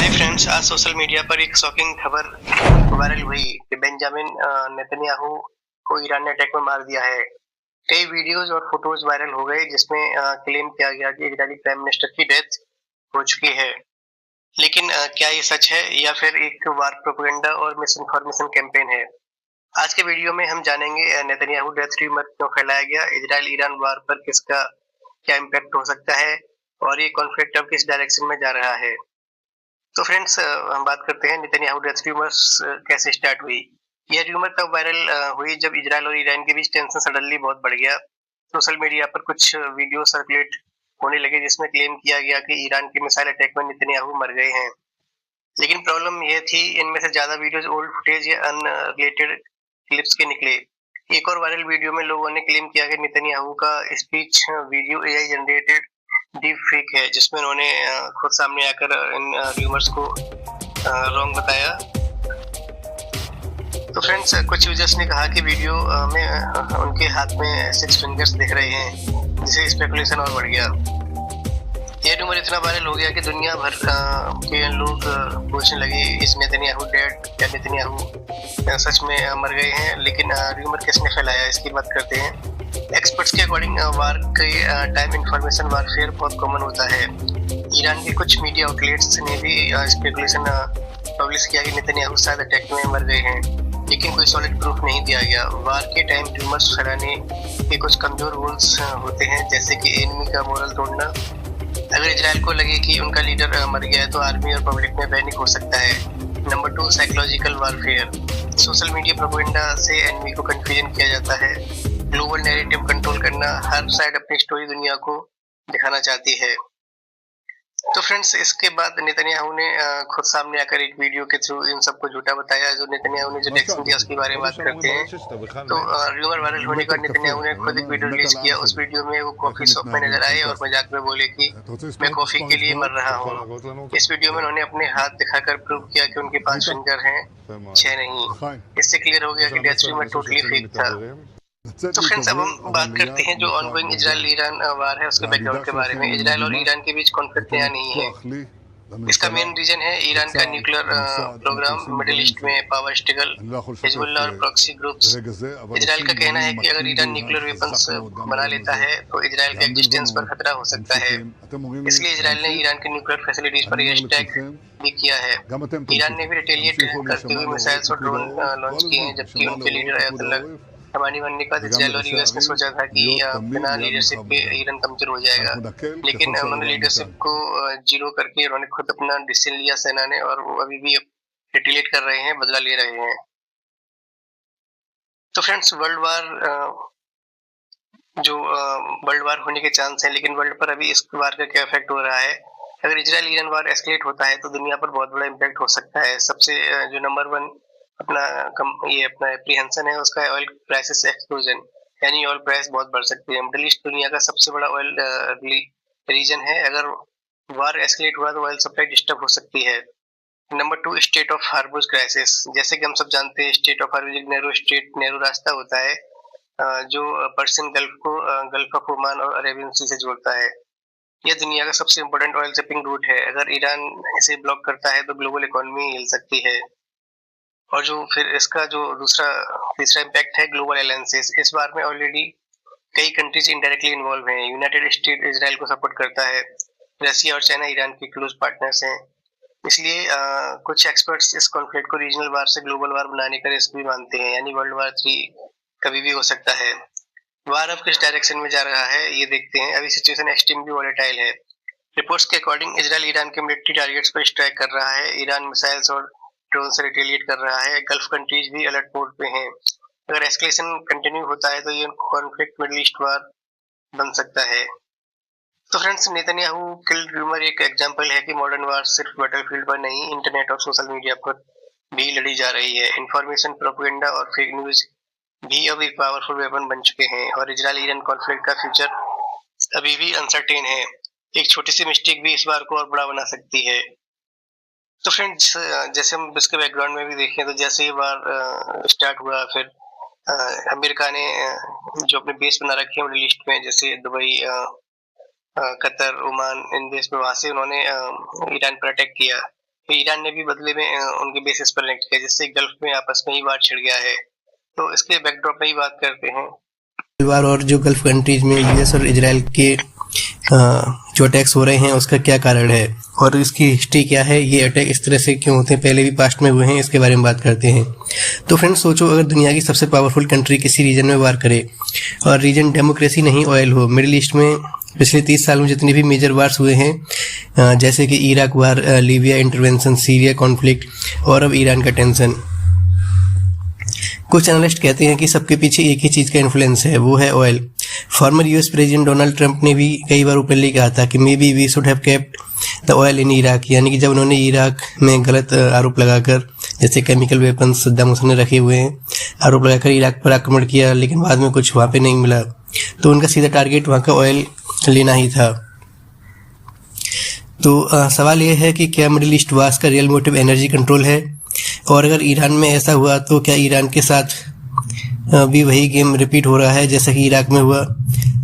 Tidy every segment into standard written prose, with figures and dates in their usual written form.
Hi friends, आज social media पर एक शॉकिंग खबर वायरल हुई कि बेंजामिन नेतन्याहू को ईरान ने अटैक में मार दिया है। कई वीडियोज और फोटोज वायरल हो गए जिसमें क्लेम किया गया कि इजरायली प्राइम मिनिस्टर की डेथ हो चुकी है। लेकिन क्या ये सच है या फिर एक वार प्रोपेगेंडा और मिस इन्फॉर्मेशन कैंपेन है? आज के वीडियो में हम जानेंगे नेतन्याहू डेथ र्यूमर क्यों फैलाया गया, इजराइल ईरान वार पर किसका क्या इम्पैक्ट हो सकता है और ये कॉन्फ्लिक्ट अब किस डायरेक्शन में जा रहा है। तो फ्रेंड्स, हम बात करते हैं नेतन्याहू डेथ र्यूमर्स कैसे स्टार्ट हुई। यह र्यूमर तब वायरल हुई जब इजराइल और ईरान के बीच टेंशन सडनली बहुत बढ़ गया। सोशल मीडिया पर कुछ वीडियो सर्कुलेट होने लगे जिसमें क्लेम किया गया कि ईरान के मिसाइल अटैक में नेतन्याहू मर गए हैं। लेकिन प्रॉब्लम यह थी, इनमें से ज्यादा वीडियोज ओल्ड फुटेज या अनरिलेटेड क्लिप्स के निकले। एक और वायरल वीडियो में लोगों ने क्लेम किया कि नेतन्याहू का speech video AI generated deep fake है, जिसमें उन्होंने खुद सामने आकर इन र्यूमर्स को रॉन्ग बताया। तो फ्रेंड्स, कुछ यूजर्स ने कहा कि वीडियो में उनके हाथ में 6 फिंगर्स दिख रहे हैं, जिससे स्पेकुलेशन और बढ़ गया। ये र्यूमर इतना वायरल हो गया कि दुनिया भर के लोग पूछने लगे, इस नेतन्याहू डेड या नेतन्याहू सच में मर गए हैं। लेकिन र्यूमर किसने फैलाया, इसकी बात करते हैं। एक्सपर्ट्स के अकॉर्डिंग वार के टाइम इंफॉर्मेशन वारफेयर बहुत कॉमन होता है। ईरान के कुछ मीडिया आउटलेट्स ने भी स्पेकुलेशन पब्लिश किया कि नेतन्याहू शायद अटैक में मर गए हैं, लेकिन कोई सॉलिड प्रूफ नहीं दिया गया। वार के टाइम र्यूमर्स फैलाने के कुछ कमजोर रूल्स होते हैं, जैसे कि एनिमी का मोरल तोड़ना। अगर इजराइल को लगे कि उनका लीडर मर गया है तो आर्मी और पब्लिक में पैनिक हो सकता है। Number 2, psychological warfare. Social media propaganda से एनिमी को कंफ्यूजन किया जाता है। ग्लोबल नैरेटिव कंट्रोल करना, हर साइड अपनी स्टोरी दुनिया को दिखाना चाहती है। तो फ्रेंड्स, इसके बाद नेतन्याहू ने खुद सामने आकर एक वीडियो के थ्रू इन सबको झूठा बताया। जो नेतन्याहू ने जो रिएक्शन दिया उसके बारे में बात करते हैं। तो र्यूमर वायरल होने के बाद नेतन्याहू ने खुद एक वीडियो रिलीज किया। उस वीडियो में वो कॉफी शॉप में नजर आए और मजाक में बोले कि मैं कॉफी के लिए मर रहा हूँ। इस वीडियो में उन्होंने अपने हाथ दिखाकर प्रूव किया कि उनके 5 फिंगर हैं, 6 नहीं। इससे क्लियर हो गया कि डेथ र्यूमर टोटली फेक था। तो फ्रेंड्स, अब हम बात करते हैं जो ऑनगोइंग इजराइल ईरान वार है उसके बैकग्राउंड के बारे में। इजराइल और ईरान के बीच कॉन्फ्लिक्ट नया नहीं है। इसका मेन रीजन है ईरान का न्यूक्लियर प्रोग्राम, मिडिल ईस्ट में पावर स्ट्रगल, हिजबुल्लाह और प्रॉक्सी ग्रुप्स। इजराइल का कहना है कि अगर ईरान न्यूक्लियर वेपन्स बना लेता है तो इजराइल के एग्जिस्टेंस पर खतरा हो सकता है। इसलिए इजराइल ने ईरान के न्यूक्लियर फैसिलिटीज पर एयर स्ट्राइक भी किया है। ईरान ने भी रिटेलिएट करते हुए मिसाइल्स और ड्रोन लॉन्च किए हैं, जबकि उनके लीडर अयतुल्ला खमेनी बनने के बाद इजराइल और यूएस ने सोचा था कि बिना लीडरशिप के ईरान कमजोर हो जाएगा। लेकिन उन्होंने लीडरशिप को जीरो करके उन्होंने खुद अपना डिसीजन लिया सेना ने, और वो अभी भी रिटेलिएट कर रहे हैं, बदला ले रहे हैं। तो फ्रेंड्स, वर्ल्ड वार होने के चांस हैं, लेकिन वर्ल्ड पर अभी इस वार का क्या इफेक्ट हो रहा है। अगर इजराइल ईरान वार एस्केलेट होता है तो दुनिया पर बहुत बड़ा इम्पैक्ट हो सकता है। सबसे जो नंबर 1 अपना एप्रीहेंशन है उसका ऑयल प्राइसेस एक्सप्लोजन, यानी ऑयल प्राइस बहुत बढ़ सकती है। मिडिल ईस्ट दुनिया का सबसे बड़ा ऑयल रीजन है। अगर वार एस्केलेट हुआ तो ऑयल सप्लाई डिस्टर्ब हो सकती है। Number 2, state of harbours crisis. जैसे कि हम सब जानते हैं, स्टेट ऑफ हार्बर्स एक नैरो रास्ता होता है जो पर्शियन गल्फ को गल्फ ऑफ ओमान और अरेबियन सी से जोड़ता है। यह दुनिया का सबसे इम्पोर्टेंट ऑयल शिपिंग रूट है। अगर ईरान इसे ब्लॉक करता है तो ग्लोबल इकोनॉमी हिल सकती है। और जो फिर इसका जो तीसरा इम्पैक्ट है, ग्लोबल अलायंसेस। इस बार में ऑलरेडी कई कंट्रीज इनडायरेक्टली इन्वॉल्व हैं। यूनाइटेड स्टेट इजराइल को सपोर्ट करता है, रशिया और चाइना ईरान के क्लोज पार्टनर्स हैं। इसलिए कुछ एक्सपर्ट्स इस कॉन्फ्लिक्ट को रीजनल वार से ग्लोबल वार बनाने का रिस्क भी मानते हैं, यानी वर्ल्ड वार 3 कभी भी हो सकता है। वार अब किस डायरेक्शन में जा रहा है ये देखते हैं। अभी सिचुएशन एक्सट्रीमली वॉलेटाइल है। रिपोर्ट्स के अकॉर्डिंग इजराइल ईरान के मिलिट्री टारगेट्स पर स्ट्राइक कर रहा है। ईरान मिसाइल्स और ड्रोन से रिटेलिएट कर रहा है। गल्फ कंट्रीज भी अलर्ट मोड पे हैं। अगर एस्केलेशन कंटिन्यू होता है तो ये कॉन्फ्लिक्ट मिडिल ईस्ट वार बन सकता है। तो फ्रेंड्स, नेतन्याहू किल्ड र्यूमर एक एग्जांपल है कि मॉडर्न वार सिर्फ बैटलफील्ड पर नहीं, इंटरनेट और सोशल मीडिया पर भी लड़ी जा रही है। इंफॉर्मेशन, प्रोपेगेंडा और फेक न्यूज भी अब एक पावरफुल वेपन बन चुके हैं, और इजराइल ईरान कॉन्फ्लिक्ट का फ्यूचर अभी भी अनसर्टेन है। एक छोटी सी मिस्टेक भी इस बार को और बड़ा बना सकती है। तो फ्रेंड्स, जैसे हम इसके बैकग्राउंड में भी देखें तो जैसे ये वार स्टार्ट हुआ, फिर अमेरिका ने जो अपने बेस बना रखे हैं मिडिल ईस्ट में, जैसे दुबई, कतर, ओमान, इन देश में, वहां से उन्होंने ईरान पर अटैक किया। तो ईरान ने भी बदले में उनके बेसिस पर अटैक किया, जिससे गल्फ में आपस में ही वार छिड़ गया है। तो इसके बैकड्रॉप में ही बात करते हैं वार और जो गल्फ कंट्रीज में यूएस और इजराइल के जो अटैक्स हो रहे हैं उसका क्या कारण है और इसकी हिस्ट्री क्या है, ये अटैक इस तरह से क्यों होते हैं, पहले भी पास्ट में हुए हैं, इसके बारे में बात करते हैं। तो फ्रेंड्स सोचो, अगर दुनिया की सबसे पावरफुल कंट्री किसी रीजन में वार करे और रीजन डेमोक्रेसी नहीं ऑयल हो। मिडिल ईस्ट में पिछले 30 साल में जितने भी मेजर वार्स हुए हैं, जैसे कि इराक वार, लीबिया इंटरवेंशन, सीरिया कॉन्फ्लिक्ट और अब ईरान का टेंशन, कुछ एनालिस्ट कहते हैं कि सबके पीछे एक ही चीज़ का इन्फ्लुएंस है, वो है oil. Former US president Donald Trump ने भी कई बार ओपनली कहा था कि maybe we should have kept the oil in Iraq, यानी कि जब उन्होंने इराक में गलत आरोप लगाकर, जैसे केमिकल वेपन्स सद्दाम हुसैन ने रखे हुए हैं, आरोप लगाकर इराक पर आक्रमण किया, लेकिन बाद में कुछ वहाँ पे नहीं मिला, तो उनका सीधा टारगेट वहाँ का ऑयल लेना ही था। तो सवाल यह है कि क्या मिडिल ईस्ट वार्स का रियल मोटिव एनर्जी कंट्रोल है, और अगर ईरान में ऐसा हुआ तो क्या ईरान के साथ भी वही गेम रिपीट हो रहा है जैसा कि इराक में हुआ।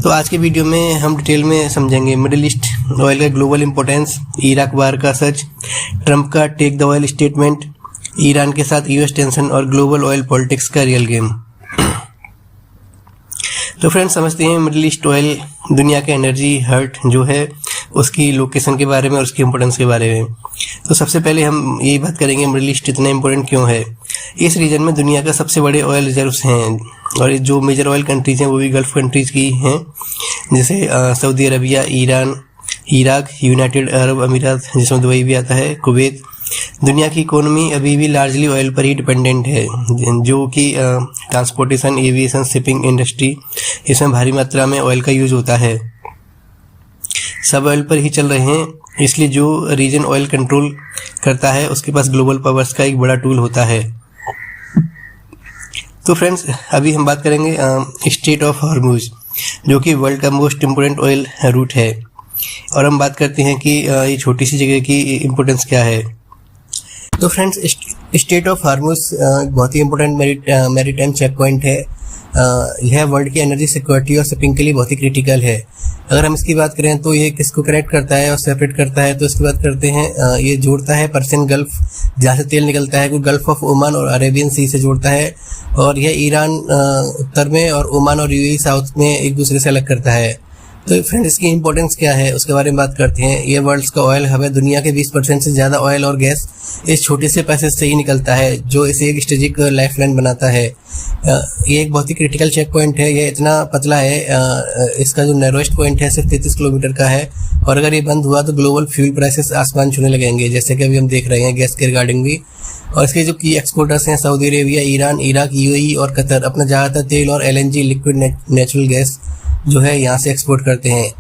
तो आज के वीडियो में हम डिटेल में समझेंगे मिडिल ईस्ट ऑयल का ग्लोबल इंपॉर्टेंस, इराक वार का सच, ट्रंप का take the oil statement, Iran के साथ यूएस टेंशन और ग्लोबल ऑयल पॉलिटिक्स का रियल गेम। तो फ्रेंड्स समझते हैं मिडिल ईस्ट ऑयल दुनिया के एनर्जी हर्ट जो है उसकी लोकेशन के बारे में और उसकी इम्पोर्टेंस के बारे में। तो सबसे पहले हम यही बात करेंगे मिडिल ईस्ट इतना इम्पोर्टेंट क्यों है। इस रीजन में दुनिया का सबसे बड़े ऑयल रिजर्व्स हैं और जो मेजर ऑयल कंट्रीज हैं वो भी गल्फ कंट्रीज की हैं, जैसे Saudi Arabia, Iran, Iraq, United Arab अमीरात जिसमें दुबई भी आता है, कुवैत। दुनिया की इकोनॉमी अभी भी लार्जली ऑयल पर ही डिपेंडेंट है, जो कि ट्रांसपोर्टेशन, एविएशन, शिपिंग इंडस्ट्री, इसमें भारी मात्रा में ऑयल का यूज होता है, सब ऑयल पर ही चल रहे हैं। इसलिए जो रीजन ऑयल कंट्रोल करता है उसके पास ग्लोबल पावर्स का एक बड़ा टूल होता है। तो फ्रेंड्स अभी हम बात करेंगे स्ट्रेट ऑफ हॉर्मुज, जो कि वर्ल्ड का मोस्ट इम्पोर्टेंट ऑयल रूट है, और हम बात करते हैं कि ये छोटी सी जगह की इम्पोर्टेंस क्या है। तो फ्रेंड्स स्ट्रेट ऑफ हॉर्मुज बहुत ही इम्पोर्टेंट मैरीटाइम चेक पॉइंट है। यह वर्ल्ड की एनर्जी सिक्योरिटी और शिपिंग के लिए बहुत ही क्रिटिकल है। अगर हम इसकी बात करें तो ये किसको कनेक्ट करता है और सेपरेट करता है, तो इसकी बात करते हैं, ये जोड़ता है पर्शियन गल्फ जहाँ से तेल निकलता है, गल्फ ऑफ ओमान और अरेबियन सी से जोड़ता है, और यह ईरान उत्तर में और ओमान और यूएई साउथ में एक दूसरे से अलग करता है। तो फ्रेंड्स इसकी इंपॉर्टेंस क्या है उसके बारे में बात करते हैं। ये वर्ल्ड का ऑयल हब है, दुनिया के 20% से ज़्यादा ऑयल और गैस इस छोटे से पैसेज से ही निकलता है, जो इसे एक स्ट्रेटेजिक लाइफलाइन बनाता है। ये एक बहुत ही क्रिटिकल चेक पॉइंट है, ये इतना पतला है, इसका जो नैरोएस्ट पॉइंट है सिर्फ 33 किलोमीटर का है, और अगर ये बंद हुआ तो ग्लोबल फ्यूल प्राइसेस आसमान छूने लगेंगे, जैसे कि अभी हम देख रहे हैं गैस के रिगार्डिंग भी। और इसके जो की एक्सपोर्टर्स हैं Saudi Arabia, Iran, Iraq, UAE और कतर अपना ज़्यादातर तेल और एलएनजी लिक्विड नेचुरल गैस जो है यहाँ से एक्सपोर्ट करते हैं।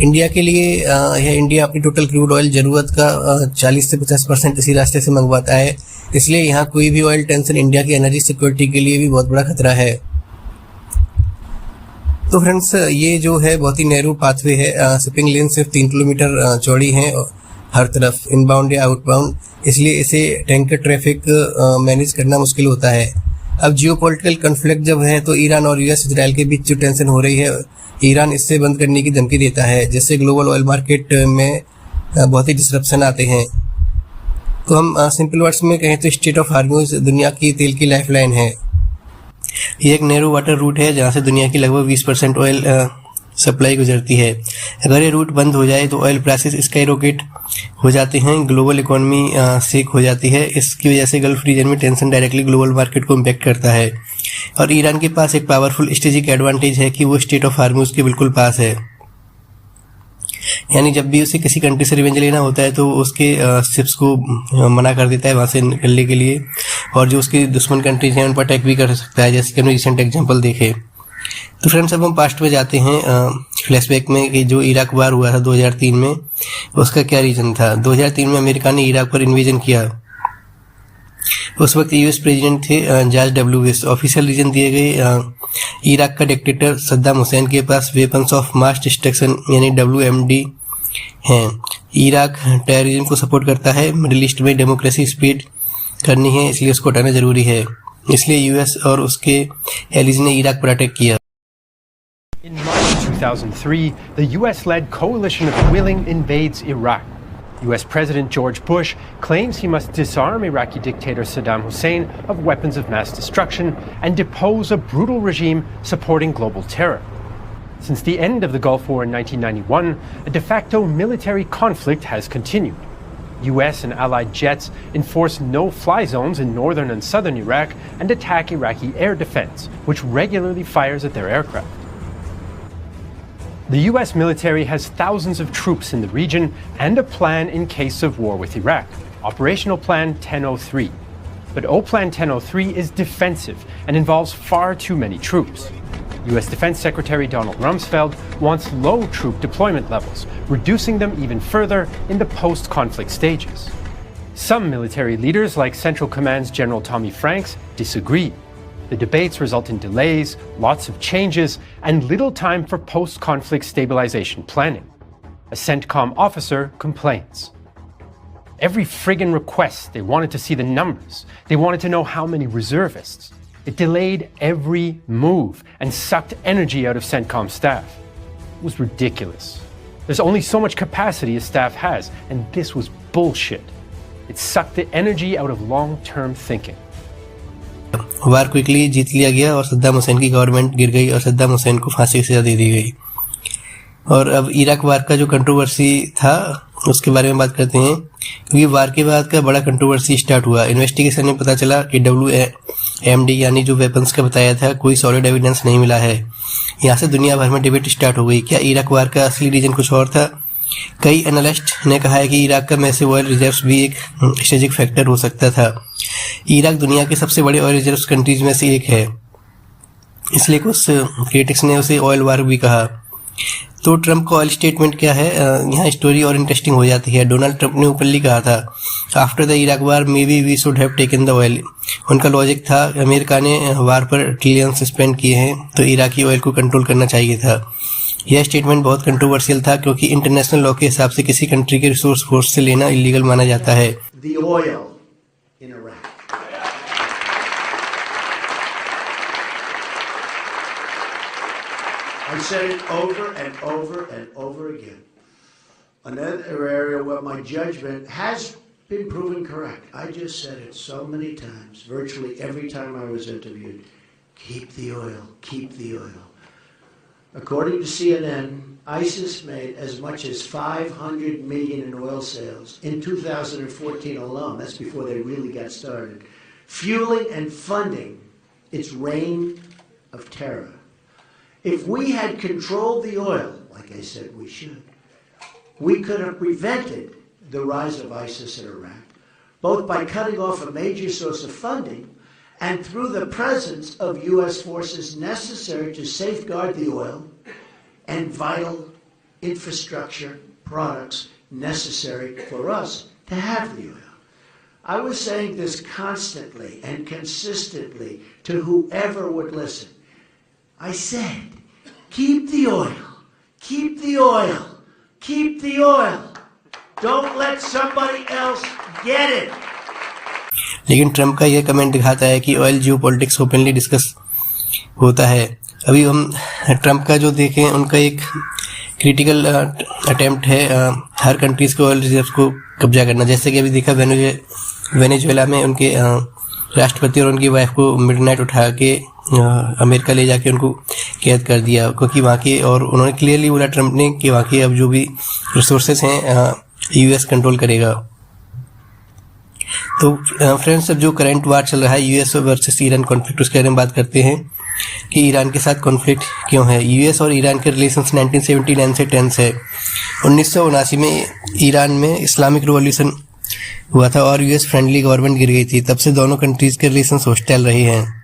इंडिया के लिए यह इंडिया अपनी टोटल क्रूड ऑयल ज़रूरत का 40 से 50% इसी रास्ते से मंगवाता है, इसलिए यहाँ कोई भी ऑयल टेंशन इंडिया की एनर्जी सिक्योरिटी के लिए भी बहुत बड़ा खतरा है। तो फ्रेंड्स ये जो है बहुत ही नैरो पाथवे है, शिपिंग लेन सिर्फ 3 किलोमीटर चौड़ी है हर तरफ, इनबाउंड या आउटबाउंड, इसलिए इसे टैंकर ट्रैफिक मैनेज करना मुश्किल होता है। अब जियोपॉलिटिकल कॉन्फ्लिक्ट जब है तो ईरान और यूएस इजराइल के बीच जो टेंशन हो रही है, ईरान इससे बंद करने की धमकी देता है, जिससे ग्लोबल ऑयल मार्केट में बहुत ही डिसरप्शन आते हैं। तो हम सिंपल वर्ड्स में कहें तो स्ट्रेट ऑफ हॉर्मुज दुनिया की तेल की लाइफलाइन है। ये एक नैरो वाटर रूट है जहाँ से दुनिया की लगभग 20% ऑयल सप्लाई गुजरती है। अगर ये रूट बंद हो जाए तो ऑयल प्राइसेस स्काई रॉकेट हो जाते हैं, ग्लोबल इकोनॉमी सेक हो जाती है। इसकी वजह से गल्फ रीजन में टेंशन डायरेक्टली ग्लोबल मार्केट को इम्पैक्ट करता है, और ईरान के पास एक पावरफुल स्ट्रेटेजिक एडवांटेज है कि वो स्ट्रेट ऑफ हॉर्मुज के बिल्कुल पास है, यानी जब भी उसे किसी कंट्री से रिवेंज लेना होता है तो उसके शिप्स को मना कर देता है वहाँ से निकलने के लिए, और जो उसकी दुश्मन कंट्रीज हैं उन पर अटैक भी कर सकता है, जैसे कि हमने रिसेंट एग्जांपल देखे। तो फ्रेंड्स अब हम पास्ट में जाते हैं फ्लैशबैक में कि जो इराक वार हुआ था 2003 में, उसका क्या रीजन था। 2003 में अमेरिका ने इराक पर इन्वेजन किया। उस वक्त यूएस प्रेसिडेंट थे George W Bush. Official reason दिए गए इराक का डिक्टेटर सद्दाम हुसैन के पास वेपन्स ऑफ मास डिस्ट्रक्शन यानी WMD हैं। इराक टेररिज्म को सपोर्ट करता है, मिडिल ईस्ट में डेमोक्रेसी स्प्रेड करनी है, इसलिए उसको हटाना जरूरी है, इसलिए यूएस और उसके एलीज ने इराक पर अटैक किया। In March 2003, the US-led coalition of Willing invades Iraq. US President George Bush claims he must disarm Iraqi dictator Saddam Hussein of weapons of mass destruction and depose a brutal regime supporting global terror. Since the end of the Gulf War in 1991, a de facto military conflict has continued. US and allied jets enforce no-fly zones in northern and southern Iraq and attack Iraqi air defense, which regularly fires at their aircraft. The US military has thousands of troops in the region and a plan in case of war with Iraq, Operational Plan 1003. But O-Plan 1003 is defensive and involves far too many troops. US Defense Secretary Donald Rumsfeld wants low troop deployment levels, reducing them even further in the post-conflict stages. Some military leaders, like Central Command's General Tommy Franks, disagree. The debates result in delays, lots of changes, and little time for post-conflict stabilization planning. A CENTCOM officer complains. Every friggin' request, they wanted to see the numbers. They wanted to know how many reservists. It delayed every move and sucked energy out of CENTCOM staff. It was ridiculous. There's only so much capacity a staff has, and this was bullshit. It sucked the energy out of long-term thinking. War quickly जीत लिया गया और सद्दाम हुसैन की government गिर गई और सद्दाम हुसैन को फांसी की सजा दे दी गई। और अब इराक वार का जो कंट्रोवर्सी था उसके बारे में बात करते हैं, क्योंकि वार के बाद का बड़ा कंट्रोवर्सी स्टार्ट हुआ। इन्वेस्टिगेशन में पता चला कि WMD यानी जो वेपन्स का बताया था कोई सॉलिड एविडेंस नहीं मिला है। यहाँ से दुनिया भर में डिबेट स्टार्ट हो गई, क्या इराक वार का असली रीजन कुछ और था। कई एनालिस्ट ने कहा है कि इराक का मैसिव ऑयल रिजर्व्स भी एक स्ट्रेटेजिक फैक्टर हो सकता था। इराक दुनिया के सबसे बड़े ऑयल रिजर्व्स कंट्रीज में से एक है, इसलिए कुछ क्रिटिक्स ने उसे ऑयल वार भी कहा। तो ट्रंप का ऑयल स्टेटमेंट क्या है, यहाँ स्टोरी और इंटरेस्टिंग हो जाती है। डोनाल्ड ट्रंप ने ओपनली कहा था, after the Iraq war maybe we should have taken the oil. उनका लॉजिक था, अमेरिका ने वार पर ट्रिलियंस स्पेंड किए हैं तो इराकी ऑयल को कंट्रोल करना चाहिए था। यह स्टेटमेंट बहुत कंट्रोवर्शियल था क्योंकि इंटरनेशनल लॉ के हिसाब से किसी कंट्री के रिसोर्स फोर्स से लेना इलीगल माना जाता है। The oil in Iraq. I said it over and over and over again. Another area where my judgment has been proven correct. I just said it so many times, virtually every time I was interviewed. Keep the oil, keep the oil. According to CNN, ISIS made as much as $500 million in oil sales in 2014 alone. That's before they really got started. Fueling and funding its reign of terror. If we had controlled the oil, like I said we should, we could have prevented the rise of ISIS in Iraq, both by cutting off a major source of funding and through the presence of U.S. forces necessary to safeguard the oil and vital infrastructure products necessary for us to have the oil. I was saying this constantly and consistently to whoever would listen. I said, keep the oil, keep the oil, keep the oil. Don't let somebody else get it. लेकिन Trump का यह comment दिखाता है कि oil geopolitics openly discuss होता है। अभी हम ट्रंप का जो देखें, उनका एक क्रिटिकल अटेम्प्ट है हर कंट्रीज के ऑयल रिजर्व्स को कब्जा करना। जैसे कि अभी देखा वेनेजुएला में उनके राष्ट्रपति और उनकी वाइफ को मिडनाइट उठा के अमेरिका ले जाके उनको कैद कर दिया, क्योंकि वहाँ के, और उन्होंने क्लियरली बोला ट्रंप ने कि वहाँ के अब जो भी रिसोर्सेज हैं यूएस कंट्रोल करेगा। तो फ्रेंड्स, अब जो करंट वार चल रहा है यूएस वर्सेस ईरान कॉन्फ्लिक्ट, उसके बारे में बात करते हैं कि ईरान के साथ कॉन्फ्लिक्ट क्यों है। यूएस और ईरान के रिलेशंस 1979 से टेंस है। 1979 में ईरान में इस्लामिक रिवॉल्यूशन हुआ था और यूएस फ्रेंडली गवर्नमेंट गिर गई थी। तब से दोनों कंट्रीज के रिलेशंस हॉस्टाइल रहे हैं।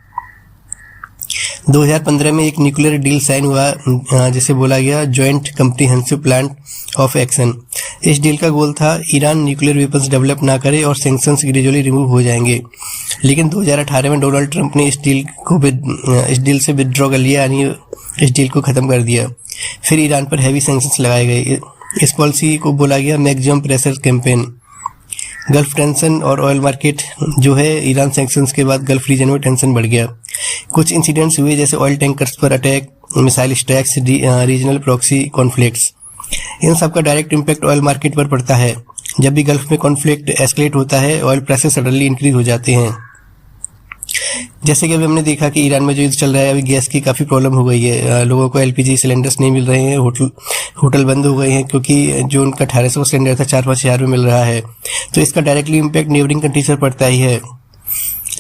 2015 में एक न्यूक्लियर डील साइन हुआ जिसे बोला गया joint comprehensive plan of action. इस डील का गोल था ईरान न्यूक्लियर वेपन्स डेवलप ना करे और सैंक्शंस ग्रेजुअली रिमूव हो जाएंगे। लेकिन 2018 में डोनाल्ड ट्रंप ने इस डील से विदड्रॉ कर लिया, यानी इस डील को ख़त्म कर दिया। फिर ईरान पर हैवी सैंक्शंस लगाए गए। इस पॉलिसी को बोला गया maximum pressure campaign. Gulf tension और ऑयल मार्केट जो है, ईरान सैंक्शंस के बाद गल्फ रीजन में टेंशन बढ़ गया। कुछ इंसिडेंट्स हुए जैसे ऑयल टैंकर्स पर attack, missile strikes, regional proxy conflicts. इन सब का डायरेक्ट इम्पैक्ट ऑयल मार्केट पर पड़ता है। जब भी गल्फ में कॉन्फ्लिक्ट एस्केलेट होता है, ऑयल प्राइसेस सडनली इंक्रीज हो जाते हैं। जैसे कि अभी हमने देखा कि ईरान में जो युद्ध चल रहा है, अभी गैस की काफ़ी प्रॉब्लम हो गई है। लोगों को एलपीजी सिलेंडर्स नहीं मिल रहे हैं, होटल बंद हो गए हैं, क्योंकि जो उनका 1800 सिलेंडर था 4-5 हज़ार में मिल रहा है। तो इसका डायरेक्टली इम्पैक्ट नेबरिंग कंट्रीज पर पड़ता ही है।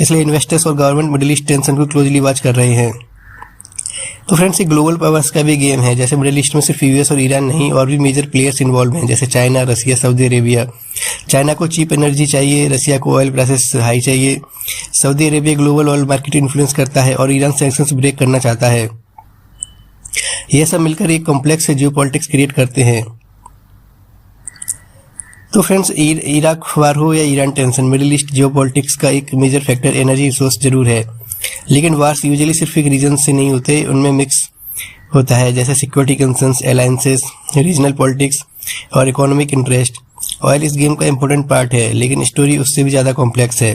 इसलिए इन्वेस्टर्स और गवर्नमेंट मिडिल ईस्ट टेंशन को क्लोजली वॉच कर रहे हैं। तो फ्रेंड्स, ये ग्लोबल पावर्स का भी गेम है। जैसे मिडिल ईस्ट में सिर्फ यूएस और ईरान नहीं, और भी मेजर प्लेयर्स इन्वॉल्व हैं, जैसे चाइना, रसिया, सऊदी अरेबिया। चाइना को चीप एनर्जी चाहिए, रसिया को ऑयल प्राइसेस हाई चाहिए, Saudi Arabia global oil market influence करता है और ईरान सैंक्शंस ब्रेक करना चाहता है। यह सब मिलकर एक कॉम्प्लेक्स जियोपॉलिटिक्स क्रिएट करते हैं। तो फ्रेंड्स, इराक वार हो या Iran tension, middle east geopolitics का एक मेजर फैक्टर एनर्जी रिसोर्स जरूर है। लेकिन वार्स यूजुअली सिर्फ एक रीजन से नहीं होते, उनमें मिक्स होता है, जैसे security concerns, alliances, regional politics और इकोनॉमिक इंटरेस्ट। ऑयल इस गेम का इम्पोर्टेंट पार्ट है, लेकिन स्टोरी उससे भी ज़्यादा कॉम्प्लेक्स है।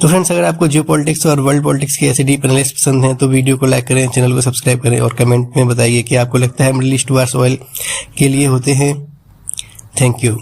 तो फ्रेंड्स, अगर आपको जियो पॉलिटिक्स और वर्ल्ड पॉलिटिक्स की ऐसे डीप एनालिसिस पसंद है तो वीडियो को लाइक करें, चैनल को सब्सक्राइब करें और कमेंट में बताइए कि आपको लगता है मिडिल ईस्ट वार्स ऑयल के लिए होते हैं। Thank you.